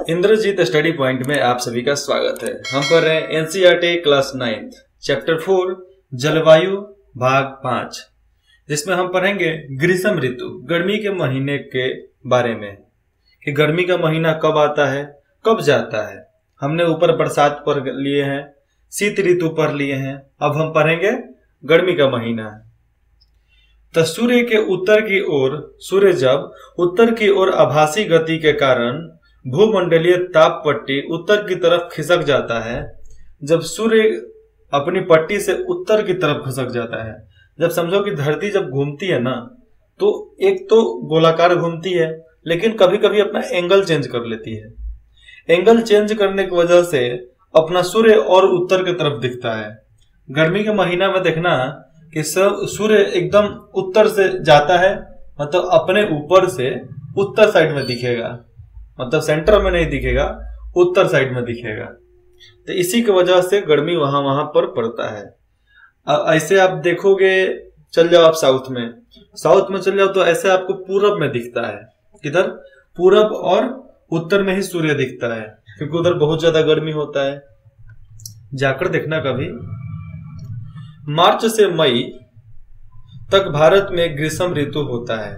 Indrajit study point में आप सभी का स्वागत है। हम पढ़ रहे हैं एनसीईआरटी क्लास 9 चैप्टर 4 जलवायु भाग 5, जिसमें हम पढ़ेंगे ग्रीष्म ऋतु, गर्मी के महीने के बारे में कि गर्मी का महीना कब आता है, कब जाता है। हमने ऊपर बरसात पढ़ लिए हैं, शीत ऋतु पढ़ लिए हैं, अब हम पढ़ेंगे गर्मी का महीना। तो सूर्य के उत्तर की ओर, सूर्य जब उत्तर की ओर आभासी गति के कारण भूमंडलीय ताप पट्टी उत्तर की तरफ खिसक जाता है, जब सूर्य अपनी पट्टी से उत्तर की तरफ खिसक जाता है, जब समझो कि धरती जब घूमती है ना, तो एक तो गोलाकार घूमती है, लेकिन कभी कभी अपना एंगल चेंज कर लेती है। एंगल चेंज करने की वजह से अपना सूर्य और उत्तर की तरफ दिखता है। गर्मी के महीना में देखना कि सूर्य एकदम उत्तर से जाता है, मतलब अपने ऊपर से उत्तर साइड में दिखेगा, मतलब सेंटर में नहीं दिखेगा, उत्तर साइड में दिखेगा। तो इसी की वजह से गर्मी वहां पर पड़ता है। ऐसे आप देखोगे, चल जाओ आप साउथ में चल जाओ तो ऐसे आपको पूरब में दिखता है। किधर? पूरब और उत्तर में ही सूर्य दिखता है, क्योंकि उधर बहुत ज्यादा गर्मी होता है। जाकर देखना कभी। मार्च से मई तक भारत में ग्रीष्म ऋतु होता है।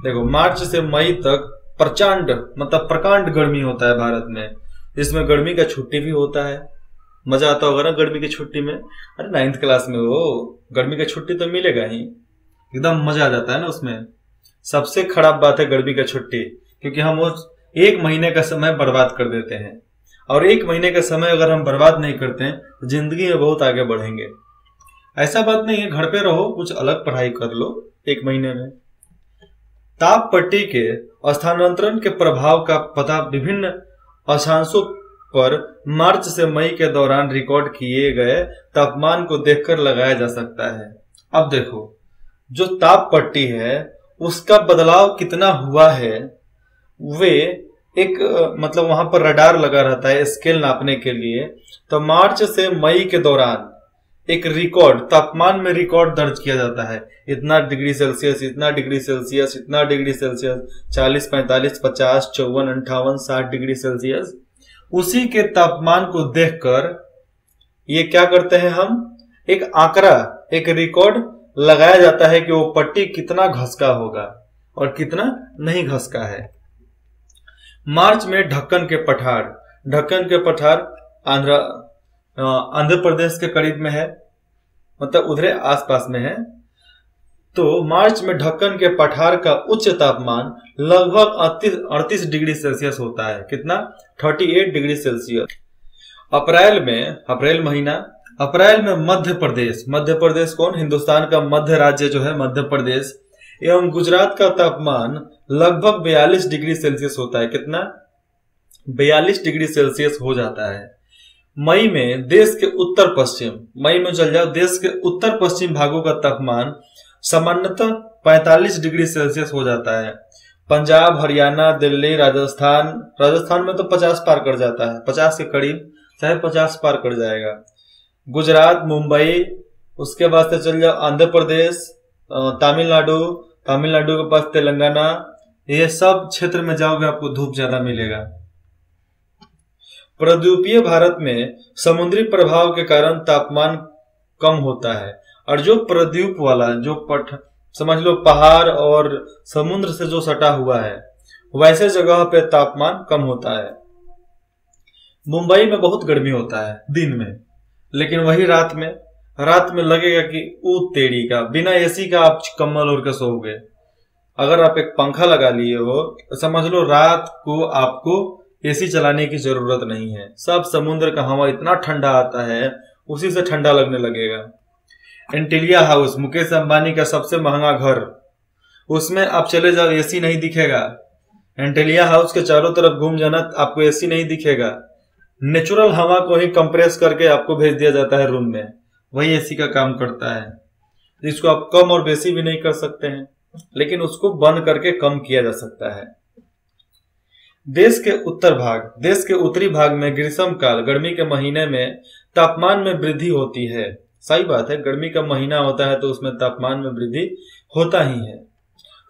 देखो, मार्च से मई तक प्रचंड मतलब प्रकांड गर्मी होता है भारत में, जिसमें गर्मी का छुट्टी भी होता है। मजा आता होगा ना गर्मी की छुट्टी में। अरे 9th क्लास में हो, गर्मी का छुट्टी तो मिलेगा ही, एकदम मजा आ जाता है ना उसमें। सबसे खराब बात है गर्मी का छुट्टी, क्योंकि हम उस 1 महीने का समय बर्बाद कर देते हैं, और 1 महीने का समय अगर हम बर्बाद नहीं करते हैं तो जिंदगी में बहुत आगे बढ़ेंगे। ऐसा बात नहीं है, घर पे रहो, कुछ अलग पढ़ाई कर लो 1 महीने में। ताप पट्टी के स्थानांतरण के प्रभाव का पता विभिन्न अक्षांशों पर मार्च से मई के दौरान रिकॉर्ड किए गए तापमान को देखकर लगाया जा सकता है। अब देखो, जो ताप पट्टी है उसका बदलाव कितना हुआ है, वे एक मतलब वहां पर रडार लगा रहता है स्केल नापने के लिए। तो मार्च से मई के दौरान एक रिकॉर्ड, तापमान में रिकॉर्ड दर्ज किया जाता है। इतना डिग्री सेल्सियस, इतना डिग्री सेल्सियस, इतना डिग्री सेल्सियस, 40, 45, 50, 54, 58, 60 डिग्री सेल्सियस। उसी के तापमान को देखकर ये क्या करते हैं, हम एक आंकड़ा, एक रिकॉर्ड लगाया जाता है कि वो पट्टी कितना घसका होगा और कितना नहीं घसका है। मार्च में ढक्कन के पठार आंध्र प्रदेश के करीब में है, मतलब उधरे आसपास में है। तो मार्च में ढक्कन के पठार का उच्च तापमान लगभग 38 डिग्री सेल्सियस होता है। कितना? 38 डिग्री सेल्सियस। अप्रैल में मध्य प्रदेश कौन? हिंदुस्तान का मध्य राज्य जो है मध्य प्रदेश एवं गुजरात का तापमान लगभग 42 डिग्री सेल्सियस होता है। कितना? 42 डिग्री सेल्सियस हो जाता है। मई में देश के उत्तर पश्चिम, मई में चल जाओ, देश के उत्तर पश्चिम भागों का तापमान सामान्यतः 45 डिग्री सेल्सियस हो जाता है। पंजाब, हरियाणा, दिल्ली, राजस्थान में तो 50 पार कर जाता है, 50 के करीब, चाहे 50 पार कर जाएगा। गुजरात, मुंबई, उसके बाद से चल जाओ आंध्र प्रदेश, तमिलनाडु के पास तेलंगाना, ये सब क्षेत्र में जाओगे आपको धूप ज्यादा मिलेगा। प्रद्वीपीय भारत में समुद्री प्रभाव के कारण तापमान कम होता है, और जो प्रद्वीप वाला जो समझ लो पहाड़ और समुद्र से जो सटा हुआ है, वैसे जगह पे तापमान कम होता है। मुंबई में बहुत गर्मी होता है दिन में, लेकिन वही रात में लगेगा कि तेड़ी का, बिना एसी का आप कम्बल ओढ़ के सोओगे। अगर आप एक पंखा लगा लिए हो तो समझ लो रात को आपको एसी चलाने की जरूरत नहीं है। सब समुद्र का हवा इतना ठंडा आता है, उसी से ठंडा लगने लगेगा। एंटिलिया हाउस, मुकेश अंबानी का सबसे महंगा घर, उसमें आप चले जाओ, एसी नहीं दिखेगा। एंटिलिया हाउस के चारों तरफ घूम जाना, आपको एसी नहीं दिखेगा। नेचुरल हवा को ही कंप्रेस करके आपको भेज दिया जाता है रूम में, वही एसी का काम करता है, जिसको आप कम और बेसी भी नहीं कर सकते हैं, लेकिन उसको बंद करके कम किया जा सकता है। देश के उत्तरी भाग में ग्रीष्म काल, गर्मी के महीने में तापमान में वृद्धि होती है। सही बात है, गर्मी का महीना होता है तो उसमें तापमान में वृद्धि होता ही है।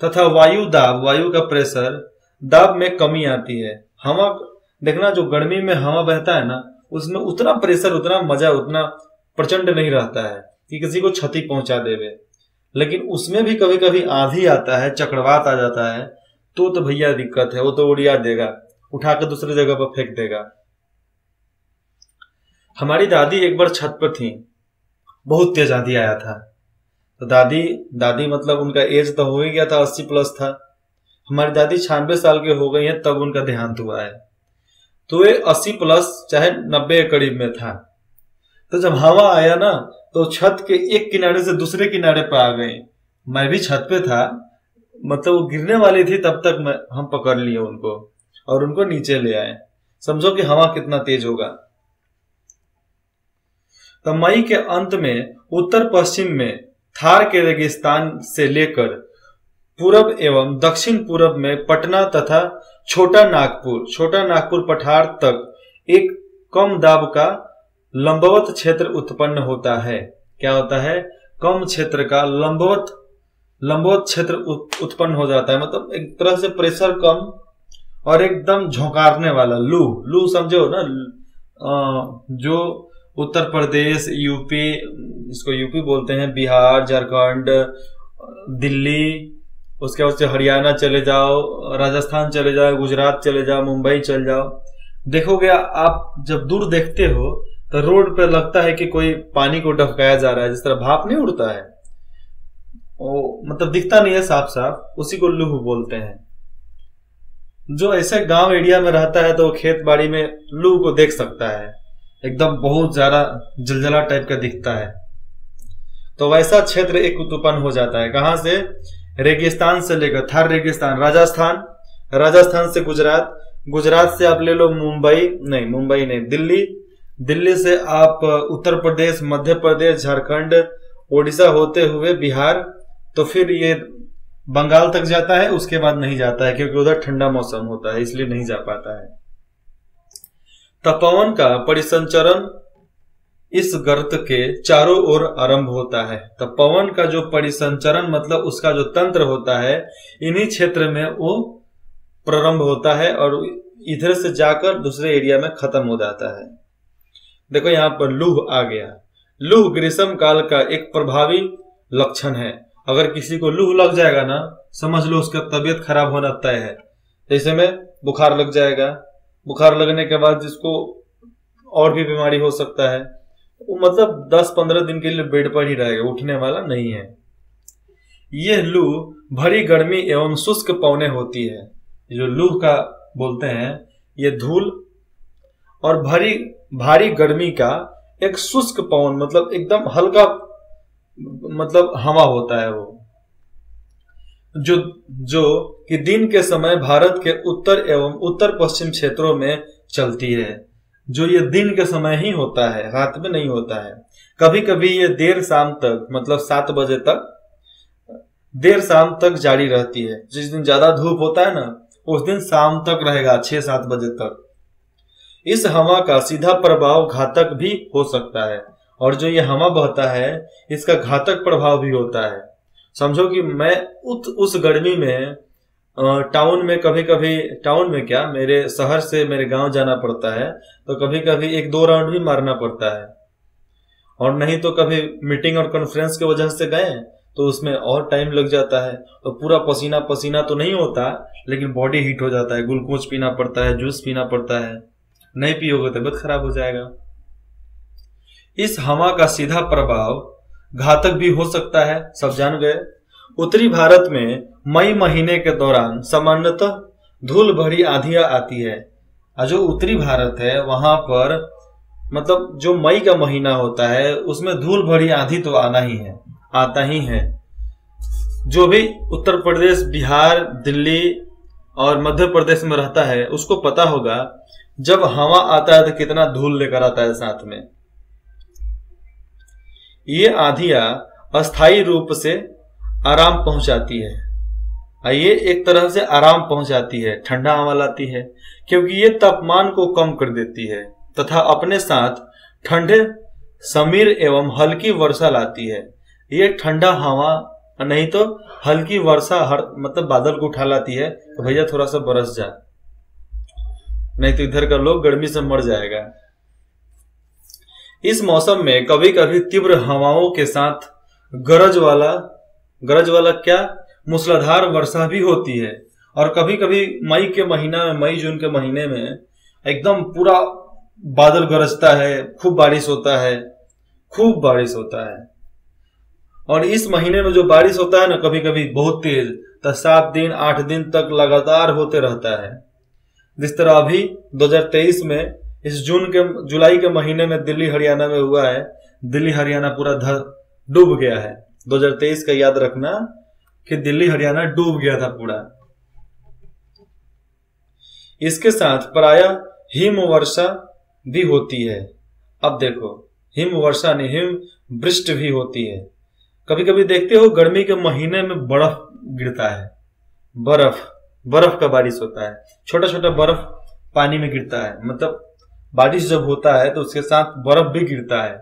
तथा वायु का प्रेशर दाब में कमी आती है। देखना जो गर्मी में हवा बहता है ना, उसमें उतना प्रेशर, उतना मजा, उतना प्रचंड नहीं रहता है कि किसी को क्षति पहुंचा देवे। लेकिन उसमें भी कभी कभी आंधी आता है, चक्रवात आ जाता है, तो भैया दिक्कत है, वो तो उड़िया देगा, उठा कर दूसरी जगह पर फेंक देगा। हमारी दादी एक बार छत पर थी, बहुत तेज आंधी आया था। तो दादी मतलब उनका एज तो हो ही गया था, 80 प्लस था। हमारी दादी 96 साल के हो गई है तब उनका देहांत हुआ है। तो ये 80 प्लस चाहे 90 के करीब में था। तो जब हवा आया ना, तो छत के एक किनारे से दूसरे किनारे पर आ गए। मैं भी छत पे था, मतलब वो गिरने वाली थी, तब तक हम पकड़ लिए उनको और उनको नीचे ले आए। समझो कि हवा कितना तेज होगा। तो मई के अंत में उत्तर पश्चिम में थार के रेगिस्तान से लेकर पूरब एवं दक्षिण पूरब में पटना तथा छोटा नागपुर पठार तक एक कम दाब का लंबवत क्षेत्र उत्पन्न होता है। क्या होता है? कम क्षेत्र का लंबवत क्षेत्र उत्पन्न हो जाता है। मतलब एक तरह से प्रेशर कम और एकदम झोंकारने वाला लू समझो ना। जो उत्तर प्रदेश, यूपी, इसको यूपी बोलते हैं, बिहार, झारखंड, दिल्ली, उसके बाद से हरियाणा चले जाओ, राजस्थान चले जाओ, गुजरात चले जाओ, मुंबई चले जाओ, देखोगे आप जब दूर देखते हो तो रोड पे लगता है कि कोई पानी को डफकाया जा रहा है, जिस तरह भाप नहीं उड़ता है, वो मतलब दिखता नहीं है साफ साफ, उसी को लूह बोलते हैं। जो ऐसे गांव एरिया में रहता है तो खेत बाड़ी में लूह को देख सकता है, एकदम बहुत ज्यादा जलजला टाइप का दिखता है। तो वैसा क्षेत्र एक उत्पन्न हो जाता है। कहां से? रेगिस्तान से लेकर थार रेगिस्तान, राजस्थान से गुजरात से आप ले लो मुंबई नहीं, दिल्ली से आप उत्तर प्रदेश, मध्य प्रदेश, झारखंड, ओडिशा होते हुए बिहार, तो फिर ये बंगाल तक जाता है। उसके बाद नहीं जाता है क्योंकि उधर ठंडा मौसम होता है, इसलिए नहीं जा पाता है। तपोवन का परिसंचरण इस गर्त के चारों ओर आरंभ होता है। तपोवन का जो परिसंचरण मतलब उसका जो तंत्र होता है, इन्हीं क्षेत्र में वो प्रारंभ होता है और इधर से जाकर दूसरे एरिया में खत्म हो जाता है। देखो यहाँ पर लूह आ गया। लूह ग्रीष्म काल का एक प्रभावी लक्षण है। अगर किसी को लूह लग जाएगा ना, समझ लो उसका तबीयत खराब होना तय है। जैसे में बुखार लग जाएगा, बुखार लगने के बाद जिसको और भी बीमारी हो सकता है, वो मतलब 10-15 दिन के लिए बेड पर ही रहेगा, उठने वाला नहीं है। यह लू भरी गर्मी एवं शुष्क पवने होती है। जो लू का बोलते हैं, ये धूल और भारी गर्मी का एक शुष्क पवन, मतलब एकदम हल्का, मतलब हवा होता है वो, जो कि दिन के समय भारत के उत्तर एवं उत्तर पश्चिम क्षेत्रों में चलती है। जो ये दिन के समय ही होता है, रात में नहीं होता है। कभी कभी ये देर शाम तक, मतलब 7 बजे तक, देर शाम तक जारी रहती है। जिस दिन ज्यादा धूप होता है ना, उस दिन शाम तक रहेगा, 6-7 बजे तक। इस हवा का सीधा प्रभाव घातक भी हो सकता है, और जो ये हवा बहता है इसका घातक प्रभाव भी होता है। समझो कि मैं उस गर्मी में टाउन में, टाउन में क्या, मेरे शहर से मेरे गांव जाना पड़ता है, तो कभी कभी 1-2 राउंड भी मारना पड़ता है। और नहीं तो कभी मीटिंग और कॉन्फ्रेंस की वजह से गए तो उसमें और टाइम लग जाता है, तो पूरा पसीना पसीना तो नहीं होता, लेकिन बॉडी हीट हो जाता है। ग्लूकोज पीना पड़ता है, जूस पीना पड़ता है, नहीं पियोगे तबीयत खराब हो जाएगा। इस हवा का सीधा प्रभाव घातक भी हो सकता है, सब जान गए। उत्तरी भारत में मई महीने के दौरान सामान्यतः धूल भरी आंधियां आती है। जो उत्तरी भारत है वहां पर, मतलब जो मई का महीना होता है उसमें धूल भरी आंधी तो आता ही है। जो भी उत्तर प्रदेश, बिहार, दिल्ली और मध्य प्रदेश में रहता है उसको पता होगा, जब हवा आता है तो कितना धूल लेकर आता है साथ में। ये आंधियां अस्थायी रूप से आराम पहुंचाती है। ये एक तरह से आराम पहुंचाती है, ठंडा हवा लाती है, क्योंकि ये तापमान को कम कर देती है तथा अपने साथ ठंडे समीर एवं हल्की वर्षा लाती है। ये ठंडा हवा नहीं तो हल्की वर्षा मतलब बादल को उठा लाती है, तो भैया थोड़ा सा बरस जा। नहीं तो इधर का लोग गर्मी से मर जाएगा। इस मौसम में कभी कभी तीव्र हवाओं के साथ गरज वाला क्या मूसलाधार वर्षा भी होती है। और कभी कभी मई के महीना में, मई जून के महीने में एकदम पूरा बादल गरजता है, खूब बारिश होता है, खूब बारिश होता है। और इस महीने में जो बारिश होता है ना, कभी कभी बहुत तेज, तो 7 दिन 8 दिन तक लगातार होते रहता है। जिस तरह अभी 2023 में इस जुलाई के महीने में दिल्ली हरियाणा में हुआ है। दिल्ली हरियाणा पूरा डूब गया है। 2023 का याद रखना कि दिल्ली हरियाणा डूब गया था पूरा। इसके साथ प्रायः हिम वर्षा भी होती है। अब देखो, हिम वर्षा नहीं, हिम वृष्टि भी होती है। कभी कभी देखते हो गर्मी के महीने में बर्फ गिरता है, बर्फ का बारिश होता है, छोटा छोटा बर्फ पानी में गिरता है। मतलब बारिश जब होता है तो उसके साथ बर्फ भी गिरता है।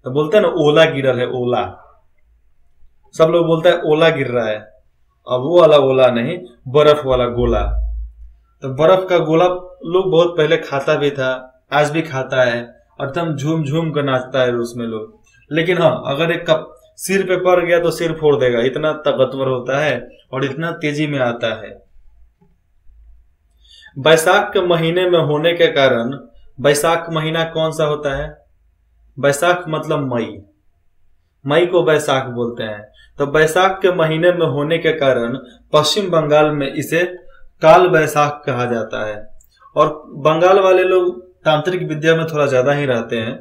तो बोलते हैं ना ओला गिरल है, ओला। सब लोग बोलते हैं ओला गिर रहा है। अब वो वाला ओला नहीं, बर्फ वाला गोला। तो बर्फ का गोला लोग बहुत पहले खाता भी था, आज भी खाता है, और एकदम झूम झूम कर नाचता है उसमें लोग। लेकिन हाँ, अगर एक कप सिर पे पड़ गया तो सिर फोड़ देगा, इतना ताकतवर होता है और इतना तेजी में आता है। बैसाख के महीने में होने के कारण, बैसाख महीना कौन सा होता है? बैसाख मतलब मई को बैसाख बोलते हैं। तो बैसाख के महीने में होने के कारण पश्चिम बंगाल में इसे काल बैसाख कहा जाता है। और बंगाल वाले लोग तांत्रिक विद्या में थोड़ा ज्यादा ही रहते हैं,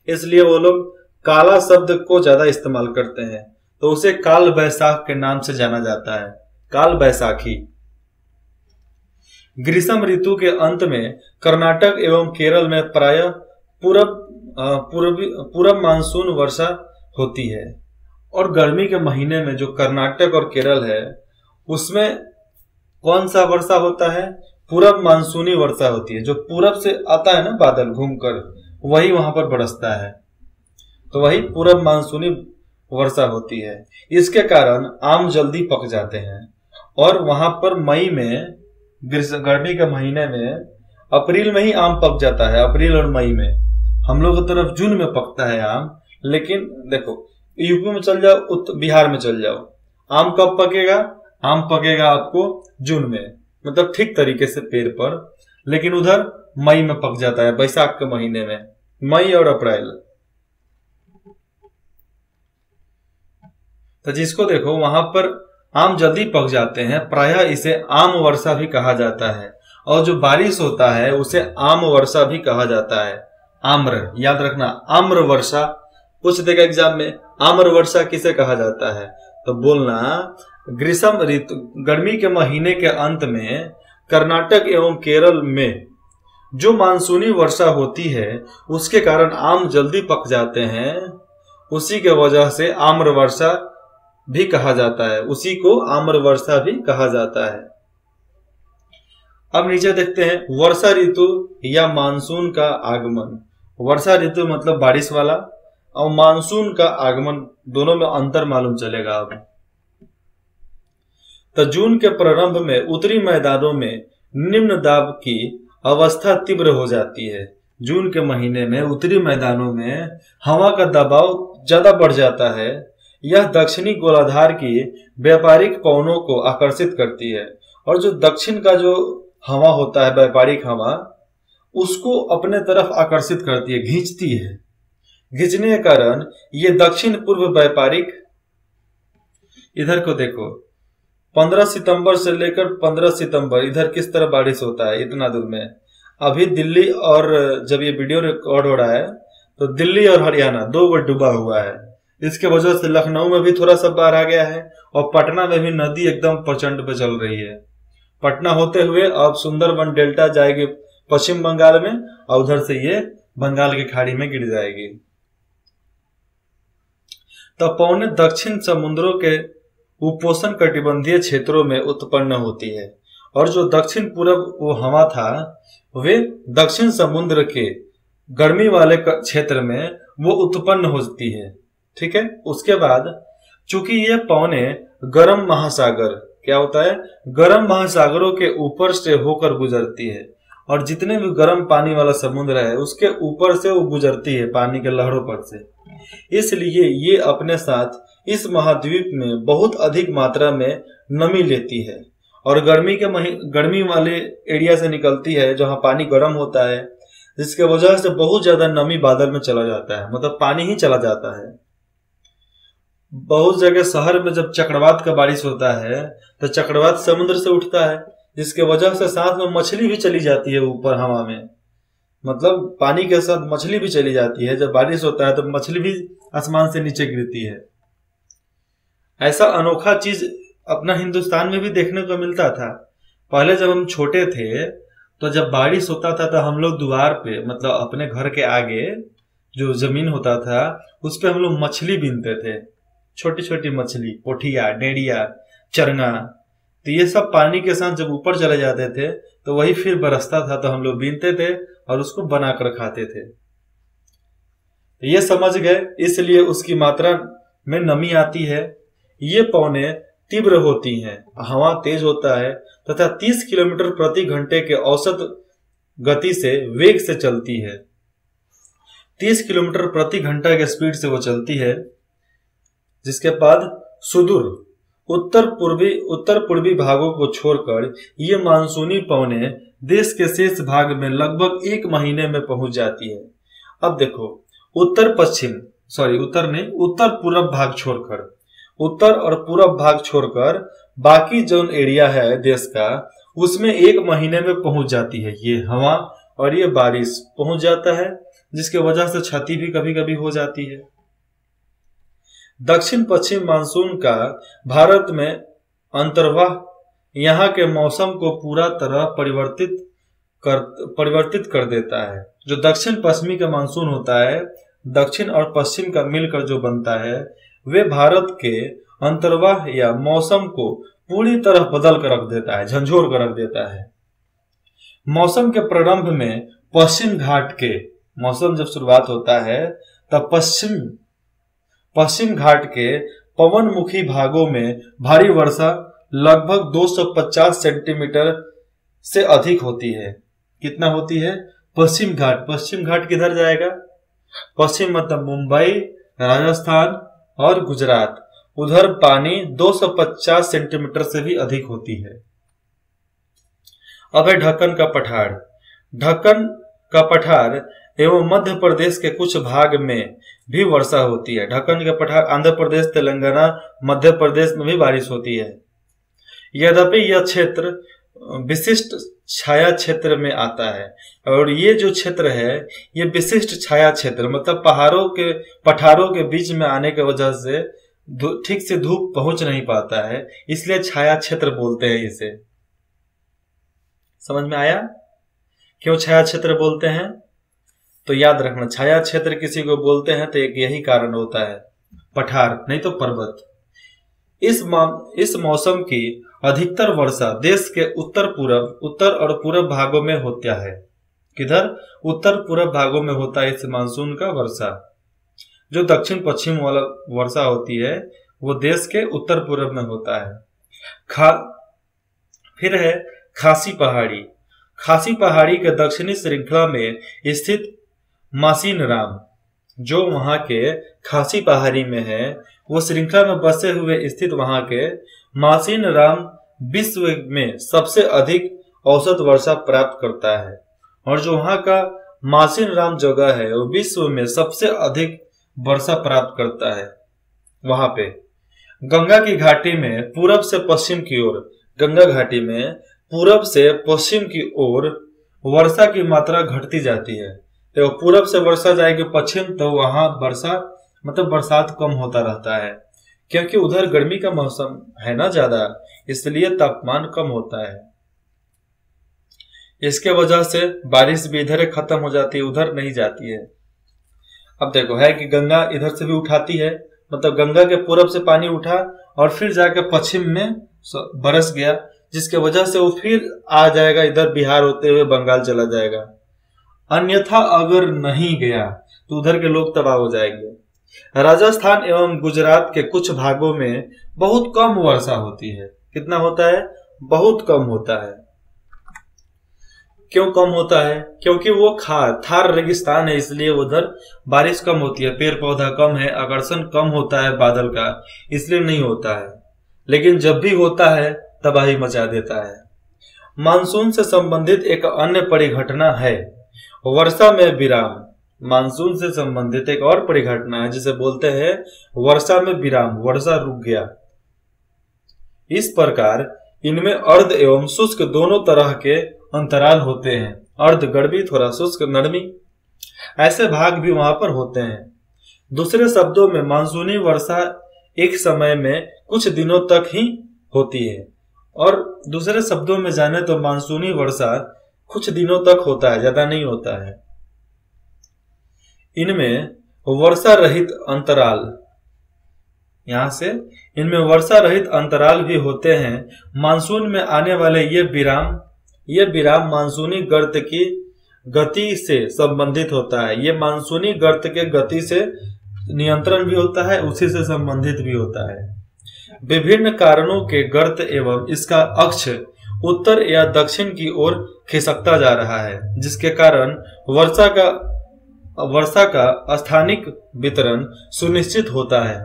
इसलिए वो लोग काला शब्द को ज्यादा इस्तेमाल करते हैं। तो उसे काल बैसाख के नाम से जाना जाता है, काल बैसाखी। ग्रीष्म ऋतु के अंत में कर्नाटक एवं केरल में प्रायः पूर्व मानसून वर्षा होती है। और गर्मी के महीने में जो कर्नाटक और केरल है, उसमें कौन सा वर्षा होता है? पूर्व मानसूनी वर्षा होती है। जो पूरब से आता है ना बादल घूमकर, वही वहां पर बरसता है, तो वही पूर्व मानसूनी वर्षा होती है। इसके कारण आम जल्दी पक जाते हैं। और वहां पर मई में, गर्मी के महीने में, अप्रैल में ही आम पक जाता है। अप्रैल और मई में। हम लोग की तरफ जून में पकता है आम। लेकिन देखो, यूपी में चल जाओ, बिहार में चल जाओ, आम कब पकेगा? आम पकेगा आपको जून में, मतलब ठीक तरीके से पेड़ पर। लेकिन उधर मई में पक जाता है, बैसाख के महीने में, मई और अप्रैल। तो जिसको देखो वहां पर आम जल्दी पक जाते हैं, प्रायः इसे आम वर्षा भी कहा जाता है। और जो बारिश होता है उसे आम वर्षा भी कहा जाता है। आम्र, याद रखना, आम्र वर्षा पूछ देगा एग्जाम में, आम्र वर्षा किसे कहा जाता है? तो बोलना ग्रीष्म ऋतु, गर्मी के महीने के अंत में कर्नाटक एवं केरल में जो मानसूनी वर्षा होती है, उसके कारण आम जल्दी पक जाते हैं। उसी के वजह से आम्र वर्षा भी कहा जाता है, उसी को आम्र वर्षा भी कहा जाता है। अब नीचे देखते हैं, वर्षा ऋतु या मानसून का आगमन। वर्षा ऋतु मतलब बारिश वाला, और मानसून का आगमन, दोनों में अंतर मालूम चलेगा अब। तो जून के प्रारंभ में उत्तरी मैदानों में निम्न दाब की अवस्था तीव्र हो जाती है। जून के महीने में उत्तरी मैदानों में हवा का दबाव ज्यादा बढ़ जाता है। यह दक्षिणी गोलार्ध की व्यापारिक पवनों को आकर्षित करती है। और जो दक्षिण का जो हवा होता है, व्यापारिक हवा, उसको अपने तरफ आकर्षित करती है, खींचती है। खींचने के कारण ये दक्षिण पूर्व व्यापारिक, इधर को देखो, 15 सितंबर से लेकर 15 सितंबर इधर किस तरह बारिश होता है इतना दूर में। अभी दिल्ली, और जब ये वीडियो रिकॉर्ड हो रहा है तो दिल्ली और हरियाणा 2 बार डूबा हुआ है। इसके वजह से लखनऊ में भी थोड़ा सा बाढ़ आ गया है, और पटना में भी नदी एकदम प्रचंड पे चल रही है। पटना होते हुए अब सुंदरबन डेल्टा जाएगी पश्चिम बंगाल में, और उधर से ये बंगाल की खाड़ी में गिर जाएगी। तो पवने दक्षिण समुद्रों के उपोष्ण कटिबंधीय क्षेत्रों में उत्पन्न होती है। और जो दक्षिण पूर्व वो हवा था, वे दक्षिण समुद्र के गर्मी वाले क्षेत्र में वो उत्पन्न होती है। ठीक है। उसके बाद चूंकि ये पवने गर्म महासागर, क्या होता है, गर्म महासागरों के ऊपर से होकर गुजरती है, और जितने भी गर्म पानी वाला समुद्र है उसके ऊपर से वो गुजरती है पानी के लहरों पर से। इसलिए ये अपने साथ इस महाद्वीप में बहुत अधिक मात्रा में नमी लेती है और गर्मी वाले एरिया से निकलती है जहां पानी गर्म होता है, जिसके वजह से बहुत ज्यादा नमी बादल में चला जाता है, मतलब पानी ही चला जाता है। बहुत जगह शहर में जब चक्रवात का बारिश होता है तो चक्रवात समुद्र से उठता है, जिसके वजह से साथ में मछली भी चली जाती है ऊपर हवा में, मतलब पानी के साथ मछली भी चली जाती है। जब बारिश होता है तो मछली भी आसमान से नीचे गिरती है। ऐसा अनोखा चीज अपना हिंदुस्तान में भी देखने को मिलता था। पहले जब हम छोटे थे तो जब बारिश होता था तो हम लोग द्वार पे, मतलब अपने घर के आगे जो जमीन होता था उस पे हम लोग मछली बीनते थे, छोटी छोटी मछली, पोठिया, डेढ़िया, चरंगा। तो ये सब पानी के साथ जब ऊपर चले जाते थे तो वही फिर बरसता था, तो हम लोग बीनते थे और उसको बनाकर खाते थे। तो ये समझ गए, इसलिए उसकी मात्रा में नमी आती है। ये पौने तीव्र होती हैं, हवा तेज होता है तथा 30 किलोमीटर प्रति घंटे के औसत गति से वेग से चलती है। 30 किलोमीटर प्रति घंटा के स्पीड से वो चलती है। जिसके बाद सुदूर उत्तर पूर्वी भागों को छोड़कर ये मानसूनी पवने देश के शेष भाग में लगभग 1 महीने में पहुंच जाती है। अब देखो, उत्तर पूर्व भाग छोड़कर, उत्तर और पूरब भाग छोड़कर बाकी जो एरिया है देश का उसमें 1 महीने में पहुंच जाती है ये हवा और ये बारिश पहुंच जाता है, जिसके वजह से क्षति भी कभी कभी हो जाती है। दक्षिण पश्चिम मानसून का भारत में अंतर्वाह यहाँ के मौसम को पूरा तरह परिवर्तित कर देता है। जो दक्षिण पश्चिमी का मानसून होता है, दक्षिण और पश्चिम का मिलकर जो बनता है, वे भारत के अंतर्वाह या मौसम को पूरी तरह बदल कर रख देता है, झंझोर कर रख देता है। मौसम के प्रारंभ में पश्चिम घाट के मौसम जब शुरुआत होता है तब पश्चिम घाट के पवनमुखी भागों में भारी वर्षा लगभग 250 सेंटीमीटर से अधिक होती है। कितना होती है? पश्चिम घाट किधर जाएगा? पश्चिम मतलब मुंबई, राजस्थान और गुजरात, उधर पानी 250 सेंटीमीटर से भी अधिक होती है। अब है ढक्कन का पठार एवं मध्य प्रदेश के कुछ भाग में भी वर्षा होती है। ढक्कन का पठार आंध्र प्रदेश, तेलंगाना, मध्य प्रदेश में भी बारिश होती है। यद्यपि यह क्षेत्र विशिष्ट छाया क्षेत्र में आता है, और ये जो क्षेत्र है ये विशिष्ट छाया क्षेत्र मतलब पठारों के बीच में आने की वजह से ठीक से धूप पहुंच नहीं पाता है, इसलिए छाया क्षेत्र बोलते हैं इसे। समझ में आया क्यों छाया क्षेत्र बोलते हैं? तो याद रखना, छाया क्षेत्र किसी को बोलते हैं तो एक यही कारण होता है, पठार नहीं तो पर्वत। इस मौसम की अधिकतर वर्षा देश के उत्तर और पूर्व भागों में होता है। किधर? उत्तर पूर्व भागों में होता है इस मानसून का वर्षा। जो दक्षिण पश्चिम वाला वर्षा होती है वो देश के उत्तर पूर्व में होता है। फिर है खासी पहाड़ी के दक्षिणी श्रृंखला में स्थित मासीन राम, जो वहां के खासी पहाड़ी में है, वो श्रृंखला में बसे हुए स्थित वहां के मासीन राम विश्व में सबसे अधिक औसत वर्षा प्राप्त करता है। और जो वहां का मासीन राम जगह है वो विश्व में सबसे अधिक वर्षा प्राप्त करता है। वहां पे गंगा की घाटी में पूरब से पश्चिम की ओर, गंगा घाटी में पूरब से पश्चिम की ओर वर्षा की मात्रा घटती जाती है। तो पूरब से वर्षा जाएगी पश्चिम तो वहां वर्षा मतलब बरसात कम होता रहता है, क्योंकि उधर गर्मी का मौसम है ना ज्यादा, इसलिए तापमान कम होता है। इसके वजह से बारिश भी इधर खत्म हो जाती है, उधर नहीं जाती है। अब देखो है कि गंगा इधर से भी उठाती है, मतलब गंगा के पूरब से पानी उठा और फिर जाकर पश्चिम में बरस गया, जिसके वजह से वो फिर आ जाएगा इधर बिहार होते हुए बंगाल चला जाएगा। अन्यथा अगर नहीं गया तो उधर के लोग तबाह हो जाएंगे। राजस्थान एवं गुजरात के कुछ भागों में बहुत कम वर्षा होती है। कितना होता है? बहुत कम होता है। क्यों कम होता है? क्योंकि वो थार रेगिस्तान है, इसलिए उधर बारिश कम होती है, पेड़ पौधा कम है, आकर्षण कम होता है बादल का, इसलिए नहीं होता है। लेकिन जब भी होता है तबाही मचा देता है। मानसून से संबंधित एक अन्य परिघटना है वर्षा में विराम। मानसून से संबंधित एक और परिघटना है जिसे बोलते हैं वर्षा में विराम, वर्षा रुक गया। इस प्रकार इनमें अर्ध एवं शुष्क दोनों तरह के अंतराल होते हैं। अर्ध गर्मी, थोड़ा शुष्क नरमी, ऐसे भाग भी वहां पर होते हैं। दूसरे शब्दों में मानसूनी वर्षा एक समय में कुछ दिनों तक ही होती है, और दूसरे शब्दों में जाने तो मानसूनी वर्षा कुछ दिनों तक होता है, ज्यादा नहीं होता है। इनमें वर्षा रहित अंतराल, यहां से इनमें वर्षा रहित अंतराल भी होते हैं। मानसून में आने वाले ये विराम मानसूनी गर्त की गति से संबंधित होता है। ये मानसूनी गर्त के गति से नियंत्रण भी होता है, उसी से संबंधित भी होता है। विभिन्न कारणों के गर्त एवं इसका अक्ष उत्तर या दक्षिण की ओर खिसकता जा रहा है, जिसके कारण वर्षा का स्थानिक वितरण सुनिश्चित होता है।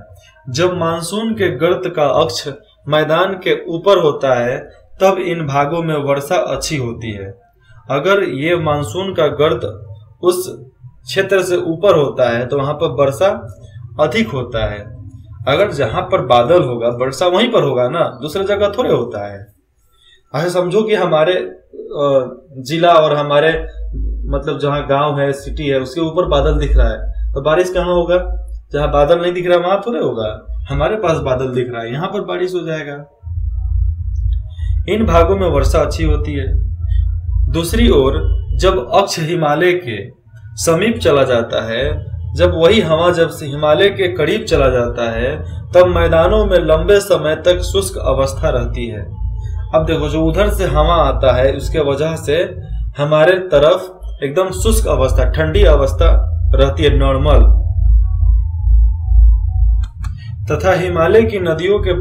जब मानसून के गर्त का अक्ष मैदान के ऊपर होता है तब इन भागों में वर्षा अच्छी होती है। अगर ये मानसून का गर्त उस क्षेत्र से ऊपर होता है तो वहां पर वर्षा अधिक होता है। अगर जहां पर बादल होगा वर्षा वहीं पर होगा ना, दूसरी जगह थोड़े होता है। ऐसे समझो कि हमारे जिला और हमारे मतलब जहाँ गांव है, सिटी है, उसके ऊपर बादल दिख रहा है तो बारिश कहाँ होगा? जहाँ बादल नहीं दिख रहा वहां थोड़े होगा। हमारे पास बादल दिख रहा है, यहाँ पर बारिश हो जाएगा। इन भागों में वर्षा अच्छी होती है। दूसरी ओर जब अक्ष हिमालय के समीप चला जाता है, जब वही हवा जब से हिमालय के करीब चला जाता है, तब मैदानों में लंबे समय तक शुष्क अवस्था रहती है। अब देखो, जो उधर से हवा आता है उसके वजह से हमारे तरफ एकदम शुष्क अवस्था, ठंडी अवस्था रहती है, नॉर्मल। तथा हिमालय की नदियों के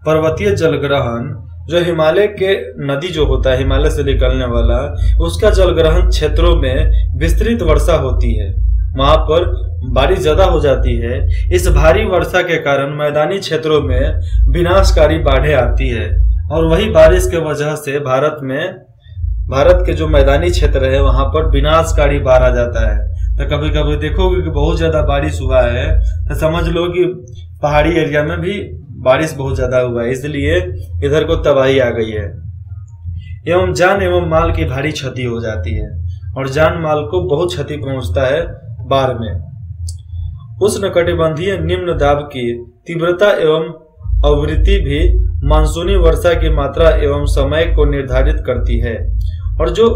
पर्वतीय जलग्रहण, जो हिमालय के नदी जो होता है हिमालय से निकलने वाला, उसका जलग्रहण क्षेत्रों में विस्तृत वर्षा होती है, वहां पर बारिश ज्यादा हो जाती है। इस भारी वर्षा के कारण मैदानी क्षेत्रों में विनाशकारी बाढ़ें आती है, और वही बारिश के वजह से भारत के जो मैदानी क्षेत्र है वहां पर विनाशकारी बाढ़ आ जाता है। तो कभी कभी देखोगे कि बहुत ज्यादा बारिश हुआ है तो समझ लो कि पहाड़ी एरिया में भी बारिश बहुत ज्यादा हुआ है, इसलिए इधर को तबाही आ गई है। एवं जान एवं माल की भारी क्षति हो जाती है, और जान माल को बहुत क्षति पहुंचता है बाढ़ में। उष्णकटिबंधीय निम्न दाब की तीव्रता एवं आवृत्ति भी मानसूनी वर्षा की मात्रा एवं समय को निर्धारित करती है, और जो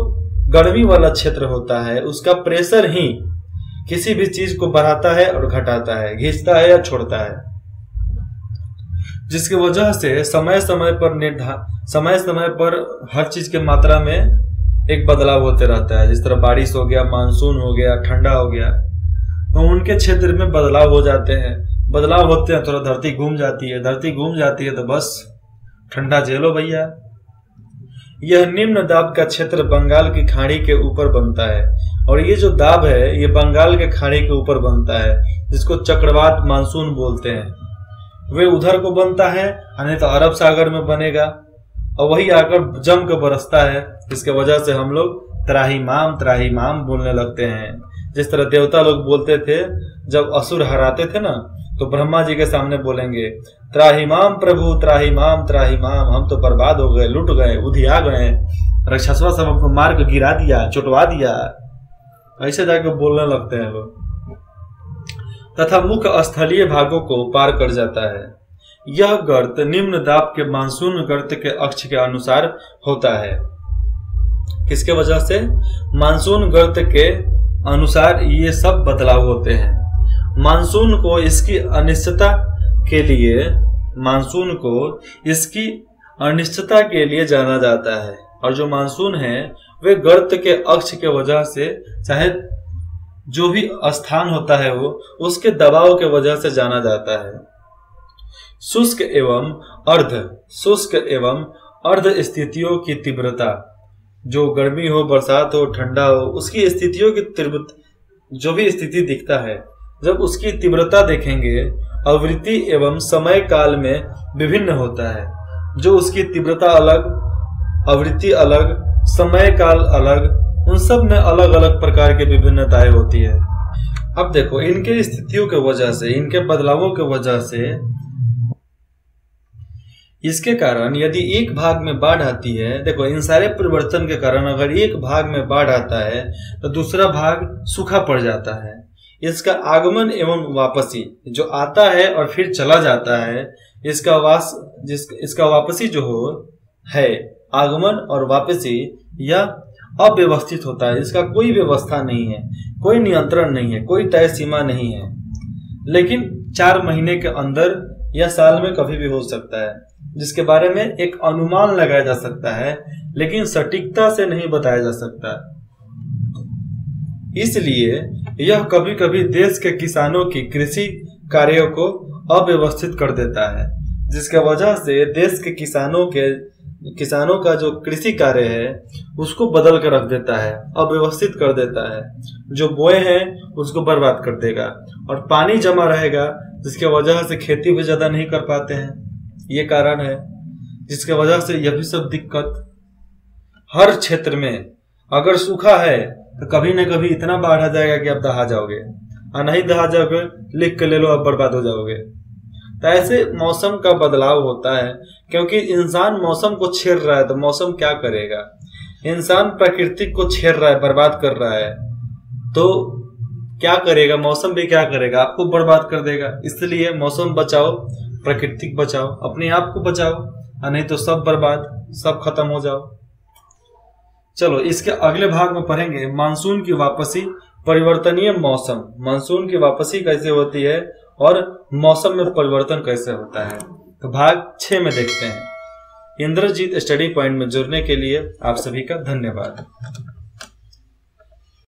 गर्मी वाला क्षेत्र होता है उसका प्रेशर ही किसी भी चीज को बढ़ाता है और घटाता है, खींचता है या छोड़ता है, जिसकी वजह से समय समय पर हर चीज के मात्रा में एक बदलाव होते रहता है। जिस तरह बारिश हो गया, मानसून हो गया, ठंडा हो गया, तो उनके क्षेत्र में बदलाव हो जाते हैं। बदलाव होते हैं, थोड़ा धरती घूम जाती है, धरती घूम जाती है तो बस ठंडा झेलो भैया। यह निम्न दाब का क्षेत्र बंगाल की खाड़ी के ऊपर बनता है, और ये जो दाब है ये बंगाल के खाड़ी के ऊपर बनता है, जिसको चक्रवात मानसून बोलते हैं। वे उधर को बनता है, नहीं तो अरब सागर में बनेगा, और वही आकर जम के बरसता है। इसके वजह से हम लोग त्राहिमाम त्राहिमाम बोलने लगते हैं। जिस तरह देवता लोग बोलते थे जब असुर हराते थे ना, तो ब्रह्मा जी के सामने बोलेंगे त्राहिमाम प्रभु त्राहिमाम त्राहिमाम, हम तो बर्बाद हो गए, लुट गए, उधिया गए, राक्षसवा सब हमको मार के गिरा दिया, चुटवा दिया, ऐसे जाके बोलने लगते हैं लोग। तथा मुख्य स्थलीय भागों को पार कर जाता है। यह गर्त निम्न दाब के मानसून गर्त के अक्ष के अनुसार होता है। किसके वजह से? मानसून गर्त के अनुसार ये सब बदलाव होते हैं। मानसून को इसकी अनिश्चितता के लिए जाना जाता है, और जो मानसून है वे गर्त के अक्ष के वजह से, चाहे जो भी स्थान होता है वो उसके दबाव के वजह से जाना जाता है। शुष्क एवं अर्ध स्थितियों की तीव्रता, जो गर्मी हो, बरसात हो, ठंडा हो, उसकी स्थितियों की तीव्रता, जो भी स्थिति दिखता है, जब उसकी तीव्रता देखेंगे, आवृत्ति एवं समय काल में विभिन्न होता है। जो उसकी तीव्रता अलग, आवृत्ति अलग, समय काल अलग, उन सब में अलग अलग प्रकार की विभिन्नताएं होती है। अब देखो, इनके स्थितियों के वजह से, इनके बदलावों के वजह से, इसके कारण यदि एक भाग में बाढ़ आती है, देखो इन सारे परिवर्तन के कारण अगर एक भाग में बाढ़ आता है तो दूसरा भाग सूखा पड़ जाता है। इसका आगमन एवं वापसी, जो आता है और फिर चला जाता है, इसका वापसी जो है, आगमन और वापसी, यह अव्यवस्थित होता है। इसका कोई व्यवस्था नहीं है, कोई नियंत्रण नहीं है, कोई तय सीमा नहीं है। लेकिन 4 महीने के अंदर या साल में कभी भी हो सकता है, जिसके बारे में एक अनुमान लगाया जा सकता है, लेकिन सटीकता से नहीं बताया जा सकता। इसलिए यह कभी कभी देश के किसानों की कृषि कार्यों को अव्यवस्थित कर देता है, जिसके वजह से देश के किसानों का जो कृषि कार्य है उसको बदल कर रख देता है, अव्यवस्थित कर देता है। जो बोए हैं उसको बर्बाद कर देगा, और पानी जमा रहेगा, जिसके वजह से खेती भी ज्यादा नहीं कर पाते हैं। ये कारण है जिसके वजह से यह भी सब दिक्कत हर क्षेत्र में। अगर सूखा है तो कभी न कभी इतना बाढ़ आ जाएगा कि आप दहा जाओगे, और नहीं दहा जाओगे, लिख के ले लो, आप बर्बाद हो जाओगे। तो ऐसे मौसम का बदलाव होता है, क्योंकि इंसान मौसम को छेड़ रहा है, तो मौसम क्या करेगा। इंसान प्रकृति को छेड़ रहा है, बर्बाद कर रहा है, तो क्या करेगा, मौसम भी क्या करेगा, आपको बर्बाद कर देगा। इसलिए मौसम बचाओ, प्रकृति बचाओ, अपने आप को बचाओ, और नहीं तो सब बर्बाद, सब खत्म हो जाओ। चलो इसके अगले भाग में पढ़ेंगे मानसून की वापसी, परिवर्तनीय मौसम। मानसून की वापसी कैसे होती है और मौसम में परिवर्तन कैसे होता है, तो भाग 6 में देखते हैं। इंद्रजीत स्टडी पॉइंट में जुड़ने के लिए आप सभी का धन्यवाद।